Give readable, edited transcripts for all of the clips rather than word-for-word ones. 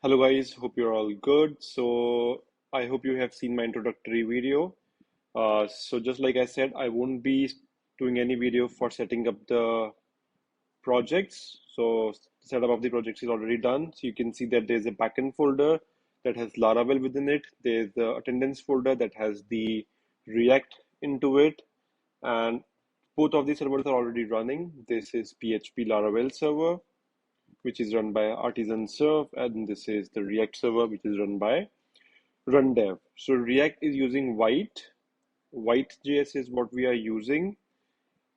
Hello guys, hope you're all good. So I hope you have seen my introductory video. So just like I said, I won't be doing any video for setting up the projects. So setup of the projects is already done. So you can see that there's a backend folder that has Laravel within it. There's the attendance folder that has the React into it. And both of these servers are already running. This is PHP Laravel server, which is run by Artisan Serve, and this is the React server, which is run by RunDev. So React is using Vite. Vite.js is what we are using,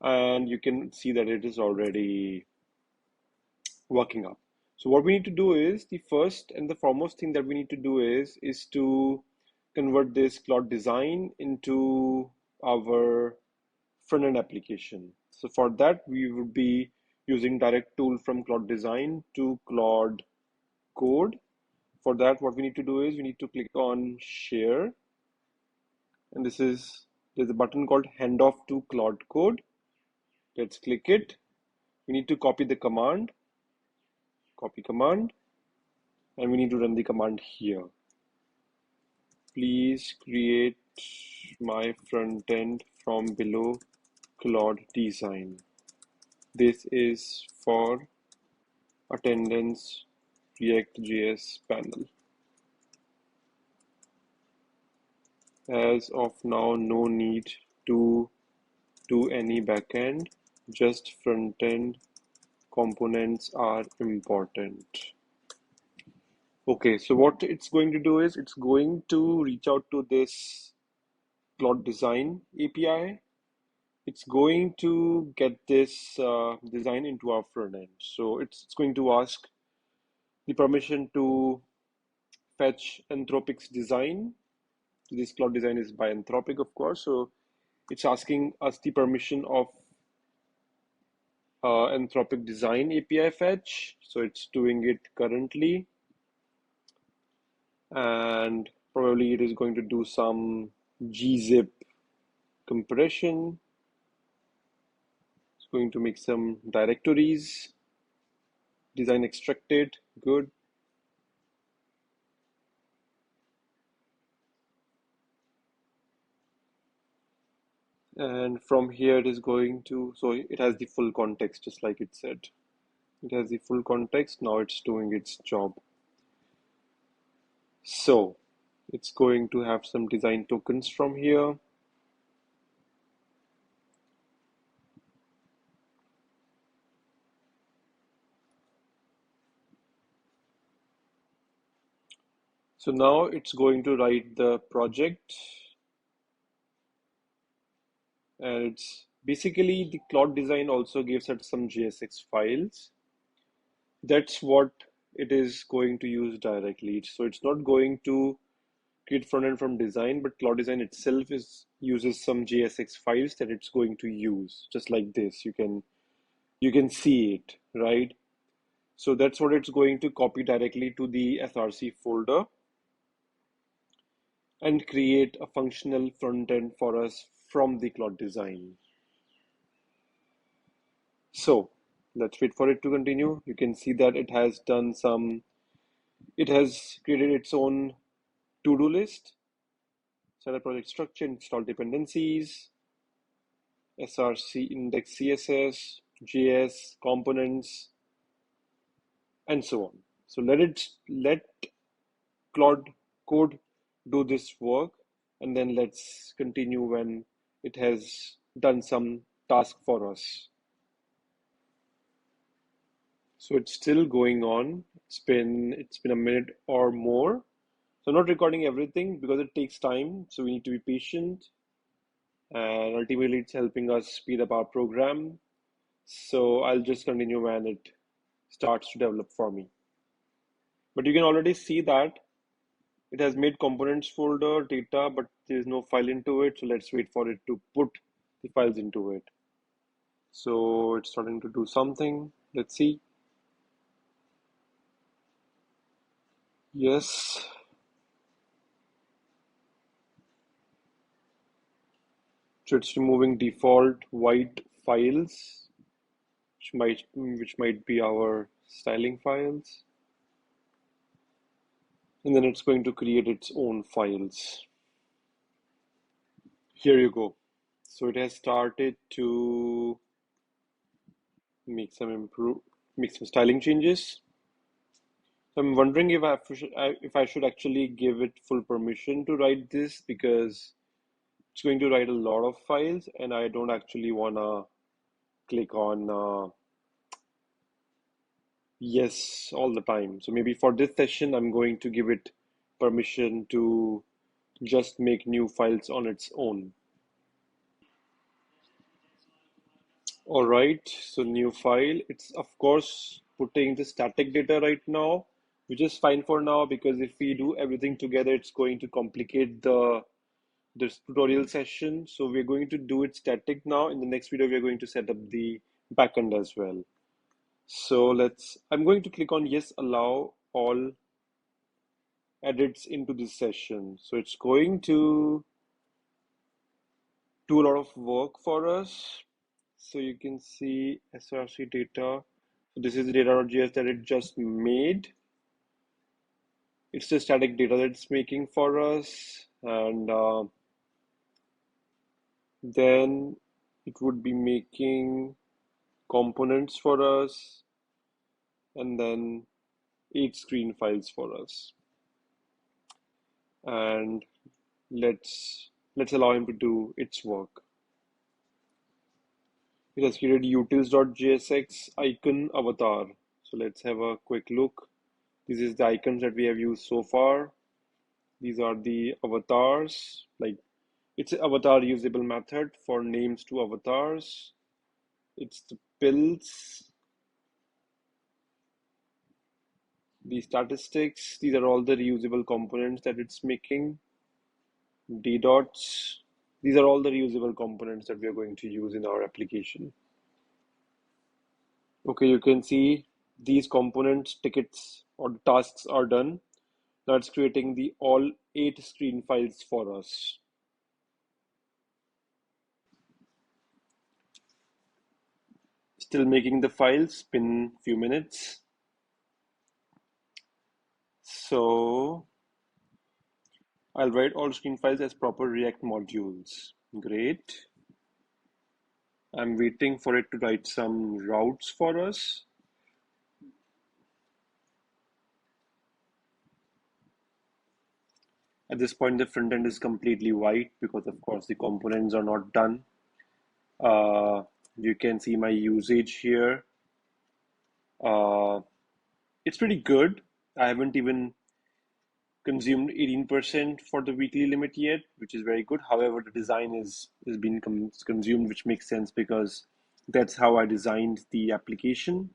and you can see that it is already working up. So what we need to do is the first and the foremost thing that we need to do is to convert this Claude Design into our front-end application. So for that, we would be using direct tool from Claude Design to Claude Code. For that, what we need to do is we need to click on Share, and there's a button called Handoff to Claude Code. Let's click it. We need to copy the command, copy command, and we need to run the command here. Please create my front end from below Claude Design. This is for attendance React.js panel. As of now, no need to do any backend, just front-end components are important. Okay, so what it's going to do is it's going to reach out to this Claude Design API. It's going to get this design into our front end. So it's going to ask the permission to fetch Anthropic's design. This Claude Design is by Anthropic, of course. So it's asking us the permission of Anthropic Design API fetch. So it's doing it currently, and probably it is going to do some gzip compression. It's going to make some directories. Design extracted, good. And from here it is going to, so it has the full context, just like it said. It has the full context. Now it's doing its job. So it's going to have some design tokens from here. So now it's going to write the project, and it's basically the Claude Design also gives us some JSX files. That's what it is going to use directly. So it's not going to create front end from design, but Claude Design itself uses some JSX files that it's going to use, just like this. You can see it, right? So that's what it's going to copy directly to the SRC folder and create a functional front end for us from the Claude Design. So let's wait for it to continue. You can see that it has created its own to-do list, set a project structure, install dependencies, SRC index CSS, JS, components, and so on. So let Claude Code do this work, and then let's continue when it has done some task for us. So it's still going on. It's been a minute or more. So I'm not recording everything because it takes time. So we need to be patient, and ultimately it's helping us speed up our program. So I'll just continue when it starts to develop for me. But you can already see that it has made components folder data, but there is no file into it. So let's wait for it to put the files into it. So it's starting to do something. Let's see. Yes. So it's removing default white files, which might be our styling files. and then it's going to create its own files. Here you go. So it has started to make some styling changes. So I'm wondering if I should actually give it full permission to write this, because it's going to write a lot of files and I don't actually wanna click on yes all the time. So maybe for this session, I'm going to give it permission to just make new files on its own. All right, so new file. It's of course putting the static data right now, which is fine for now, because if we do everything together, it's going to complicate this tutorial session. So we're going to do it static now. In the next video, we're going to set up the backend as well. So I'm going to click on yes, allow all edits into this session. So it's going to do a lot of work for us. So you can see src data. So this is the data.js that it just made. It's the static data that it's making for us. And then it would be making components for us, and then 8 screen files for us. And let's allow him to do its work. It has created utils.jsx icon avatar. So let's have a quick look. This is the icons that we have used so far. These are the avatars. Like, it's an avatar usable method for names to avatars. It's the pills, the statistics. These are all the reusable components that it's making. D dots. These are all the reusable components that we are going to use in our application. Okay, you can see these components, tickets or tasks are done. Now it's creating the all 8 screen files for us. Still making the files, been few minutes. So I'll write all screen files as proper React modules. Great. I'm waiting for it to write some routes for us. At this point, the front end is completely white because, of course, the components are not done. You can see my usage here. It's pretty good. I haven't even consumed 18% for the weekly limit yet, which is very good. However, the design is being consumed, which makes sense because that's how I designed the application.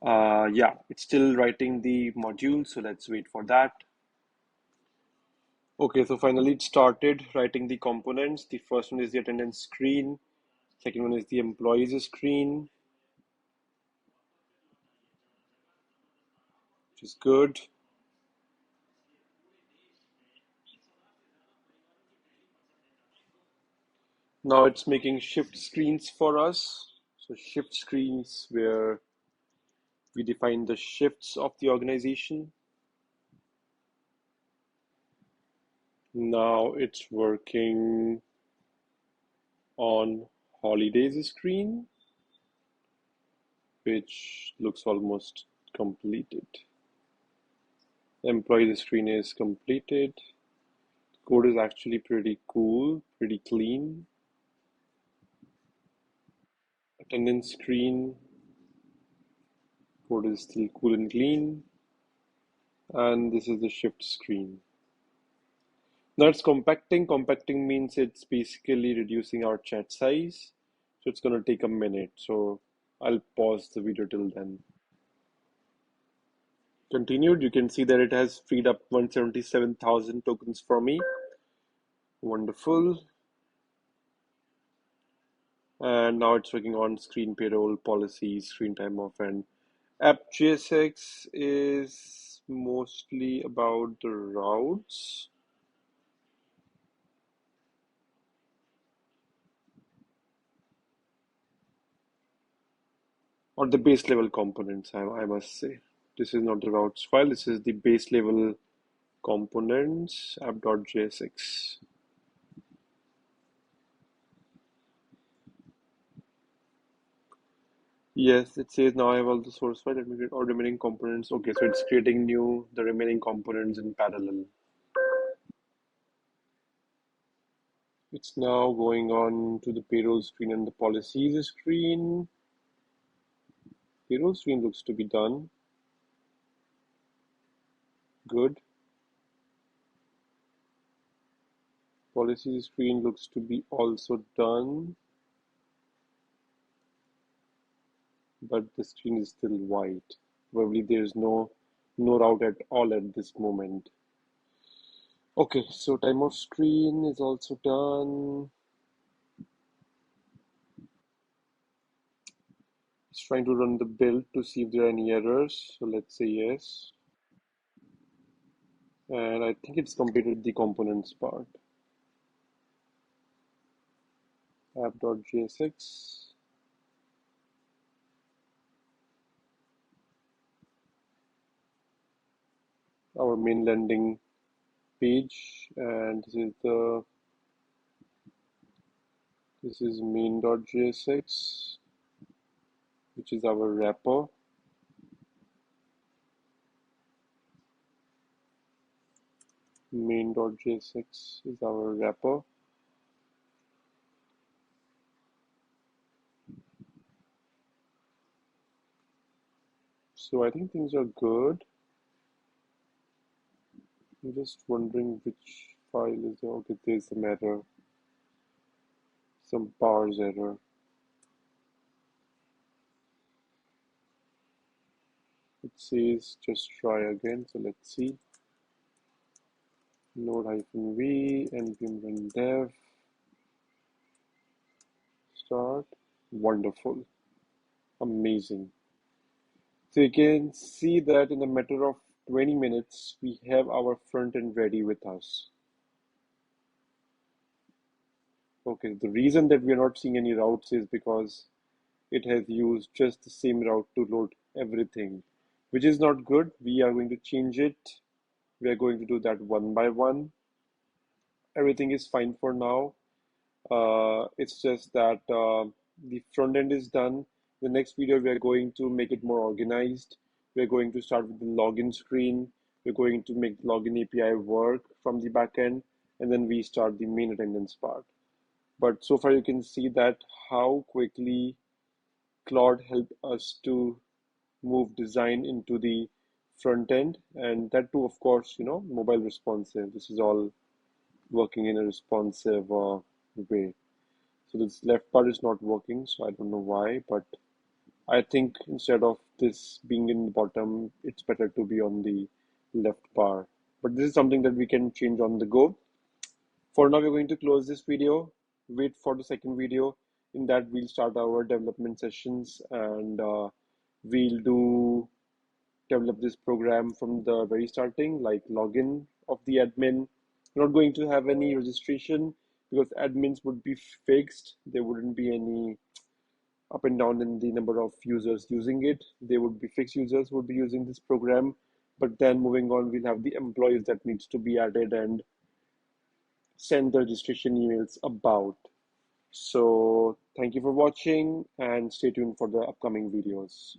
Yeah, it's still writing the module, so let's wait for that. Okay, so finally it started writing the components. The first one is the attendance screen. Second one is the employees screen, which is good. Now it's making shift screens for us. So shift screens where we define the shifts of the organization. Now it's working on holidays screen, which looks almost completed. The employees screen is completed. The code is actually pretty cool, pretty clean. Attendance screen, code is still cool and clean. And this is the shift screen. Now it's compacting. Compacting means it's basically reducing our chat size. So it's going to take a minute. So I'll pause the video till then. Continued. You can see that it has freed up 177,000 tokens for me. Wonderful. And now it's working on screen payroll, policies, screen time off, and app.jsx is mostly about the routes. Or the base level components, I must say. This is not the routes file. This is the base level components app.jsx. Yes, it says now I have all the source file. Let me create all remaining components. Okay, so it's creating the remaining components in parallel. It's now going on to the payroll screen and the policies screen. Payroll screen looks to be done. Good. Policies screen looks to be also done, but the screen is still white. Probably there's no route at all at this moment. Okay, so timeout screen is also done. It's trying to run the build to see if there are any errors. So let's say yes. And I think it's completed the components part. App.jsx. Our main landing page, and this is main.jsx, which is our wrapper. Main.jsx is our wrapper. So I think things are good. I'm just wondering which file is there. Okay, there's some error, some parse error. It says just try again. So let's see. Node-v, npm run dev, start. Wonderful. Amazing. So you can see that in a matter of 20 minutes, we have our front end ready with us. Okay, the reason that we are not seeing any routes is because it has used just the same route to load everything, which is not good. We are going to change it. We are going to do that one by one. Everything is fine for now. It's just that the front end is done. The next video, we are going to make it more organized. We're going to start with the login screen. We're going to make the login API work from the backend, and then we start the main attendance part. But so far, you can see that how quickly Claude helped us to move design into the front end, and that too, of course, mobile responsive. This is all working in a responsive way. So this left part is not working, so I don't know why, but I think instead of this being in the bottom, it's better to be on the left bar. But this is something that we can change on the go. For now, we're going to close this video, wait for the second video. In that, we'll start our development sessions, and we'll develop this program from the very starting, like login of the admin. We're not going to have any registration because admins would be fixed. There wouldn't be any up and down in the number of users using it. They would be fixed users would be using this program. But then moving on, we'll have the employees that needs to be added and send the registration emails about. So thank you for watching and stay tuned for the upcoming videos.